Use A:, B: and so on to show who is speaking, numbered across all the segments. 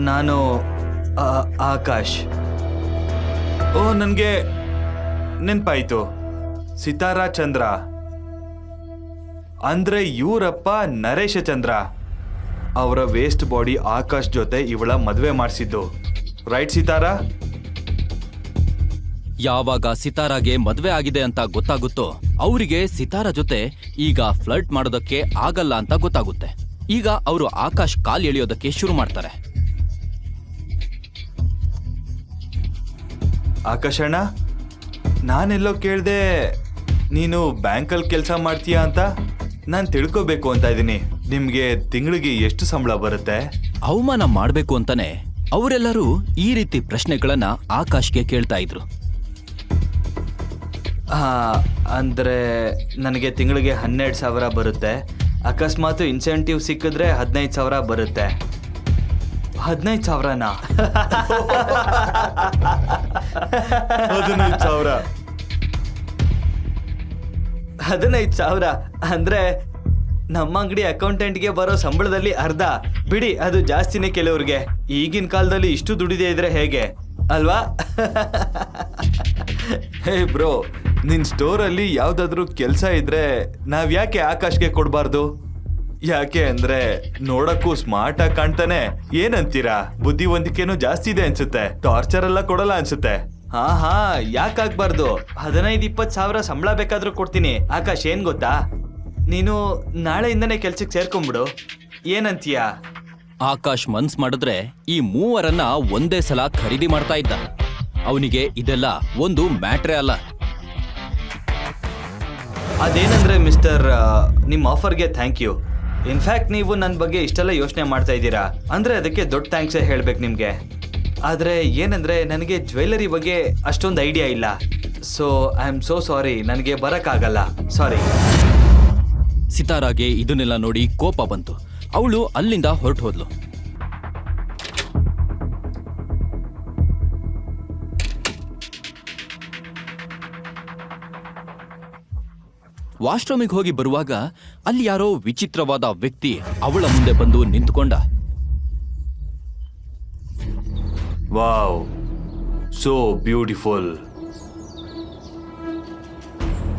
A: ನಾನು ಆಕಾಶ್. ಓ, ನನಗೆ ನೆನಪಾಯಿತು. ಸಿತಾರಾ ಚಂದ್ರ ಅಂದ್ರೆ ಇವರಪ್ಪ ನರೇಶ ಚಂದ್ರ. ಅವರ ವೇಸ್ಟ್ ಬಾಡಿ ಆಕಾಶ್ ಜೊತೆ ಇವಳ ಮದುವೆ ಮಾಡಿಸಿದ್ದು, ರೈಟ್ ಸಿತಾರಾ?
B: ಯಾವಾಗ ಸಿತಾರಾಗೆ ಮದ್ವೆ ಆಗಿದೆ ಅಂತ ಗೊತ್ತಾಗುತ್ತೋ ಅವರಿಗೆ ಸಿತಾರಾ ಜೊತೆ ಈಗ ಫ್ಲರ್ಟ್ ಮಾಡೋದಕ್ಕೆ ಆಗಲ್ಲ ಅಂತ ಗೊತ್ತಾಗುತ್ತೆ. ಈಗ ಅವರು ಆಕಾಶ್ ಕಾಲ್ ಎಳೆಯೋದಕ್ಕೆ ಶುರು ಮಾಡ್ತಾರೆ.
A: ಆಕಾಶಣ್ಣ, ನಾನೆಲ್ಲೋ ಕೇಳ್ದೆ ನೀನು ಬ್ಯಾಂಕಲ್ಲಿ ಕೆಲಸ ಮಾಡ್ತೀಯಾ ಅಂತ. ನಾನು ತಿಳ್ಕೋಬೇಕು ಅಂತ ಇದ್ದೀನಿ, ನಿಮ್ಗೆ ತಿಂಗಳಿಗೆ ಎಷ್ಟು ಸಂಬಳ ಬರುತ್ತೆ?
B: ಅವಮಾನ ಮಾಡ್ಬೇಕು ಅಂತಾನೆ ಅವರೆಲ್ಲರೂ ಈ ರೀತಿ ಪ್ರಶ್ನೆಗಳನ್ನ ಆಕಾಶ್ಗೆ ಕೇಳ್ತಾ ಇದ್ರು.
A: ಅಂದರೆ ನನಗೆ ತಿಂಗಳಿಗೆ 12,000 ಬರುತ್ತೆ. ಅಕಸ್ಮಾತ್ ಇನ್ಸೆಂಟಿವ್ ಸಿಕ್ಕಿದ್ರೆ 15,000 ಬರುತ್ತೆ. 15,000ನಾ? 15,000. 15,000 ಅಂದ್ರೆ ನಮ್ಮ ಅಂಗಡಿ ಅಕೌಂಟೆಂಟ್ಗೆ ಬರೋ ಸಂಬಳದಲ್ಲಿ ಅರ್ಧ. ಬಿಡಿ, ಅದು ಜಾಸ್ತಿನೇ ಕೆಲವ್ರಿಗೆ. ಈಗಿನ ಕಾಲದಲ್ಲಿ ಇಷ್ಟು ದುಡಿದೇ ಇದ್ರೆ ಹೇಗೆ ಅಲ್ವಾ? ಹೇ ಬ್ರೋ, ನಿನ್ ಸ್ಟೋರಲ್ಲಿ ಯಾವ್ದಾದ್ರು ಕೆಲಸ ಇದ್ರೆ ನಾವ್ ಯಾಕೆ ಆಕಾಶ್ಗೆ ಕೊಡ್ಬಾರ್ದು? ಯಾಕೆ ಅಂದ್ರೆ ನೋಡಕ್ಕೂ ಸ್ಮಾರ್ಟ್ ಆಗಿ ಕಾಣ್ತಾನೆ. ಏನಂತೀರಾ? ಬುದ್ಧಿವಂತಿಕೆನೂ ಜಾಸ್ತಿ ಇದೆ ಅನ್ಸುತ್ತೆ. ಟಾರ್ಚರ್ ಎಲ್ಲ ಕೊಡಲ್ಲ ಅನ್ಸುತ್ತೆ. ಹಾ, ಯಾಕಾಗ್ಬಾರ್ದು? 15-20,000 ಸಂಬಳ ಬೇಕಾದ್ರೂ ಕೊಡ್ತೀನಿ. ಆಕಾಶ್, ಏನ್ ಗೊತ್ತಾ, ನೀನು ನಾಳೆಯಿಂದನೇ ಕೆಲ್ಸಕ್ಕೆ ಸೇರ್ಕೊಂಡ್ಬಿಡು. ಏನಂತೀಯಾ?
B: ಆಕಾಶ್ ಮನ್ಸ್ ಮಾಡಿದ್ರೆ ಈ ಮೂವರನ್ನ ಒಂದೇ ಸಲ ಖರೀದಿ ಮಾಡ್ತಾ ಇದ್ದ. ಅವನಿಗೆ ಇದೆಲ್ಲ ಒಂದು ಮ್ಯಾಟ್ರೇ ಅಲ್ಲ.
A: ಅದೇನಂದ್ರೆ ಮಿಸ್ಟರ್, ನಿಮ್ಮ ಆಫರ್ಗೆ ಥ್ಯಾಂಕ್ ಯು. ಇನ್ಫ್ಯಾಕ್ಟ್ ನೀವು ನನ್ನ ಬಗ್ಗೆ ಇಷ್ಟೆಲ್ಲ ಯೋಚನೆ ಮಾಡ್ತಾ ಇದ್ದೀರಾ ಅಂದ್ರೆ ಅದಕ್ಕೆ ದೊಡ್ಡ ಥ್ಯಾಂಕ್ಸೇ ಹೇಳ್ಬೇಕು ನಿಮ್ಗೆ. ಆದ್ರೆ ಏನಂದ್ರೆ ನನಗೆ ಜ್ಯುವೆಲ್ಲರಿ ಬಗ್ಗೆ ಅಷ್ಟೊಂದು ಐಡಿಯಾ ಇಲ್ಲ. So I am so sorry, ನನಗೆ ಬರಕ್ಕಾಗಲ್ಲ. ಸಾರಿ.
B: ಸಿತಾರಾಗೆ ಇದನ್ನೆಲ್ಲ ನೋಡಿ ಕೋಪ ಬಂತು. ಅವಳು ಅಲ್ಲಿಂದ ಹೊರಟು ಹೋದ್ಲು. ವಾಶ್ರೂಮಿಗೆ ಹೋಗಿ ಬರುವಾಗ ಅಲ್ಲಿ ಯಾರೋ ವಿಚಿತ್ರವಾದ ವ್ಯಕ್ತಿ ಅವಳ ಮುಂದೆ ಬಂದು ನಿಂತುಕೊಂಡ.
A: Wow, so beautiful.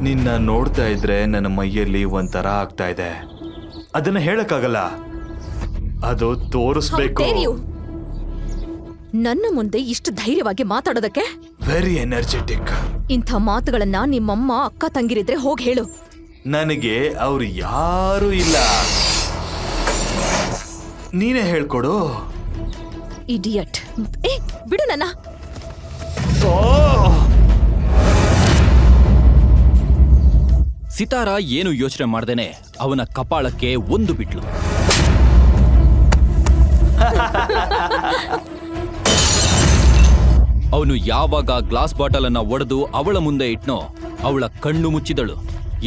A: ನಿನ್ನ ನೋಡ್ತಾ ಇದ್ರೆ ನನ್ನ ಮೈಯಲ್ಲಿ ಒಂಥರ ಆಗ್ತಾ ಇದೆ. ಅದನ್ನ ಹೇಳಕ್ಕಾಗಲ್ಲ, ಅದು ತೋರಿಸ್ಬೇಕು.
C: ನನ್ನ ಮುಂದೆ ಇಷ್ಟು ಧೈರ್ಯವಾಗಿ ಮಾತಾಡೋದಕ್ಕೆ?
A: Very energetic.
C: ಇಂಥ ಮಾತುಗಳನ್ನ ನಿಮ್ಮಮ್ಮ ಅಕ್ಕ ತಂಗಿರಿದ್ರೆ ಹೋಗಿ ಹೇಳು.
A: ನನಗೆ ಅವ್ರು ಯಾರೂ ಇಲ್ಲ, ನೀನೇ ಹೇಳ್ಕೊಡು.
C: ಇಡಿಯಟ್. ಬಿಡು ನನ್ನ.
B: ಸಿತಾರಾ ಏನು ಯೋಚನೆ ಮಾಡ್ದೇನೆ ಅವನ ಕಪಾಳಕ್ಕೆ ಒಂದು ಬಿಟ್ಲು. ಅವನು ಯಾವಾಗ ಗ್ಲಾಸ್ ಬಾಟಲ್ ಅನ್ನ ಒಡೆದು ಅವಳ ಮುಂದೆ ಇಟ್ನೋ ಅವಳ ಕಣ್ಣು ಮುಚ್ಚಿದಳು.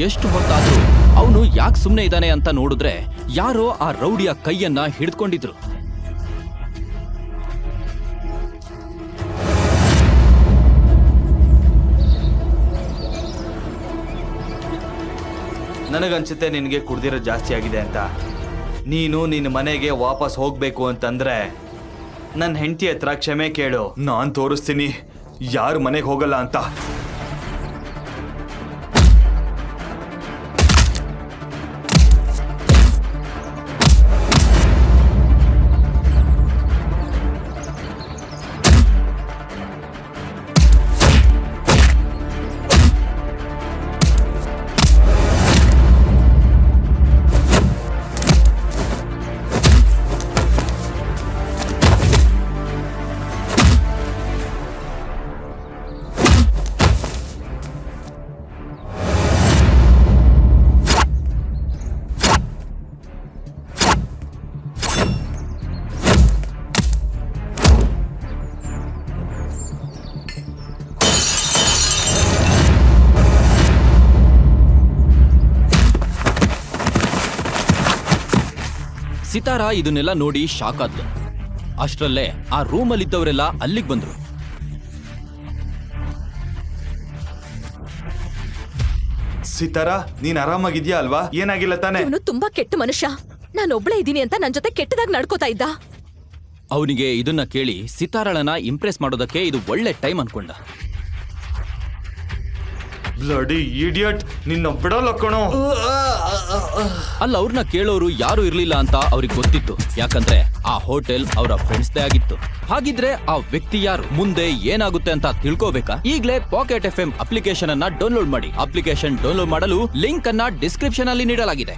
B: ಎಷ್ಟು ಹೊತ್ತಾದ್ರೂ ಅವನು ಯಾಕೆ ಸುಮ್ಮನೆ ಇದ್ದಾನೆ ಅಂತ ನೋಡಿದ್ರೆ ಯಾರೋ ಆ ರೌಡಿಯ ಕೈಯನ್ನ ಹಿಡಿದುಕೊಂಡಿದ್ರು.
A: ನನಗನ್ಸುತ್ತೆ ನಿನಗೆ ಕುಡ್ದಿರೋ ಜಾಸ್ತಿ ಆಗಿದೆ ಅಂತ. ನೀನು ನಿನ್ನ ಮನೆಗೆ ವಾಪಸ್ ಹೋಗ್ಬೇಕು ಅಂತಂದ್ರೆ ನನ್ನ ಹೆಂಡತಿ ಹತ್ರ ಕ್ಷಮೆ ಕೇಳು. ನಾನು ತೋರಿಸ್ತೀನಿ ಯಾರು ಮನೆಗೆ ಹೋಗಲ್ಲ ಅಂತ.
B: ಸಿತಾರಾ ಇದನ್ನೆಲ್ಲ ನೋಡಿ ಶಾಕ್ ಆದ್ಲು. ಅಷ್ಟರಲ್ಲೇ ಆ ರೂಮಲ್ಲಿದ್ದವರೆಲ್ಲ ಅಲ್ಲಿಗೆ ಬಂದ್ರು.
A: ಸಿತಾರಾ, ನೀನ್ ಆರಾಮಾಗಿದ್ಯಾ ಅಲ್ವಾ? ಏನಾಗಿಲ್ಲ ತಾನೆ?
C: ಇವನು ತುಂಬಾ ಕೆಟ್ಟ ಮನುಷ್ಯ. ನಾನೊಬ್ಳೇ ಇದ್ದೀನಿ ಅಂತ ನನ್ ಜೊತೆ ಕೆಟ್ಟದಾಗ ನಡ್ಕೋತಾ ಇದ್ದ.
B: ಅವನಿಗೆ ಇದನ್ನ ಕೇಳಿ ಸಿತಾರಳನ್ನ ಇಂಪ್ರೆಸ್ ಮಾಡೋದಕ್ಕೆ ಇದು ಒಳ್ಳೆ ಟೈಮ್ ಅನ್ಕೊಂಡ.
A: ಬ್ಲಡಿ ಇಡಿಯಟ್, ನಿನ್ನ ಬಿಡಲ್ಲ ಕಣೋ.
B: ಅಲ್ಲ, ಅವ್ರನ್ನ ಕೇಳೋರು ಯಾರು ಇರ್ಲಿಲ್ಲ ಅಂತ ಅವ್ರಿಗೆ ಗೊತ್ತಿತ್ತು, ಯಾಕಂದ್ರೆ ಆ ಹೋಟೆಲ್ ಅವರ ಫ್ರೆಂಡ್ಸ್ದೇ ಆಗಿತ್ತು. ಹಾಗಿದ್ರೆ ಆ ವ್ಯಕ್ತಿ ಯಾರು, ಮುಂದೆ ಏನಾಗುತ್ತೆ ಅಂತ ತಿಳ್ಕೋಬೇಕಾ? ಈಗ್ಲೇ ಪಾಕೆಟ್ FM ಅಪ್ಲಿಕೇಶನ್ ಅನ್ನ ಡೌನ್ಲೋಡ್ ಮಾಡಿ. ಅಪ್ಲಿಕೇಶನ್ ಡೌನ್ಲೋಡ್ ಮಾಡಲು ಲಿಂಕ್ ಅನ್ನ ಡಿಸ್ಕ್ರಿಪ್ಷನ್ ಅಲ್ಲಿ ನೀಡಲಾಗಿದೆ.